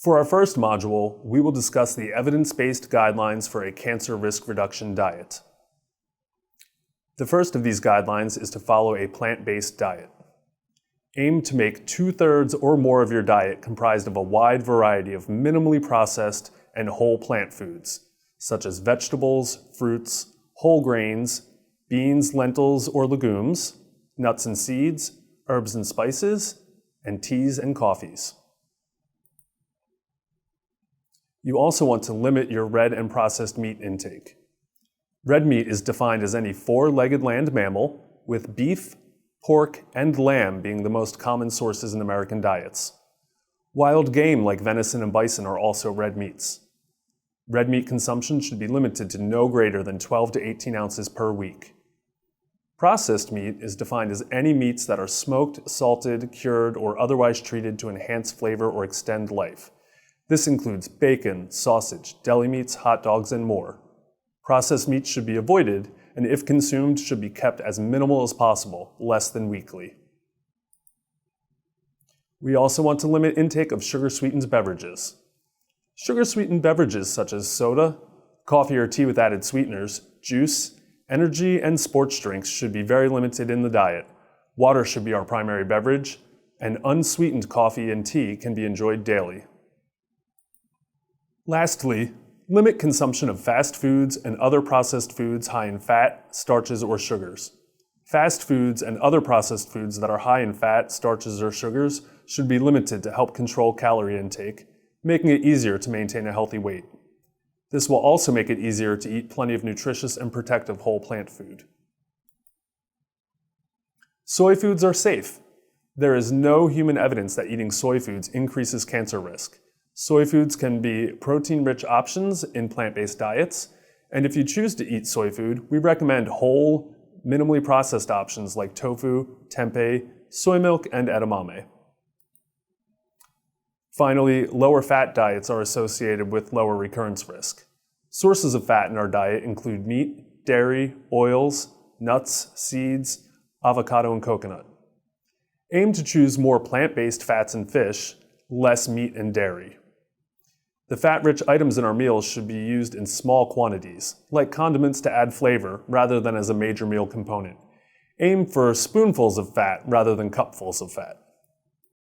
For our first module, we will discuss the evidence-based guidelines for a cancer risk reduction diet. The first of these guidelines is to follow a plant-based diet. Aim to make 2/3 or more of your diet comprised of a wide variety of minimally processed and whole plant foods, such as vegetables, fruits, whole grains, beans, lentils, or legumes, nuts and seeds, herbs and spices, and teas and coffees. You also want to limit your red and processed meat intake. Red meat is defined as any four-legged land mammal, with beef, pork, and lamb being the most common sources in American diets. Wild game like venison and bison are also red meats. Red meat consumption should be limited to no greater than 12 to 18 ounces per week. Processed meat is defined as any meats that are smoked, salted, cured, or otherwise treated to enhance flavor or extend life. This includes bacon, sausage, deli meats, hot dogs, and more. Processed meats should be avoided, and if consumed, should be kept as minimal as possible, less than weekly. We also want to limit intake of sugar-sweetened beverages. Sugar-sweetened beverages such as soda, coffee or tea with added sweeteners, juice, energy, and sports drinks should be very limited in the diet. Water should be our primary beverage, and unsweetened coffee and tea can be enjoyed daily. Lastly, limit consumption of fast foods and other processed foods high in fat, starches, or sugars. Fast foods and other processed foods that are high in fat, starches, or sugars should be limited to help control calorie intake, making it easier to maintain a healthy weight. This will also make it easier to eat plenty of nutritious and protective whole plant food. Soy foods are safe. There is no human evidence that eating soy foods increases cancer risk. Soy foods can be protein-rich options in plant-based diets, and if you choose to eat soy food, we recommend whole, minimally processed options like tofu, tempeh, soy milk, and edamame. Finally, lower fat diets are associated with lower recurrence risk. Sources of fat in our diet include meat, dairy, oils, nuts, seeds, avocado, and coconut. Aim to choose more plant-based fats and fish, less meat and dairy. The fat-rich items in our meals should be used in small quantities, like condiments to add flavor rather than as a major meal component. Aim for spoonfuls of fat rather than cupfuls of fat.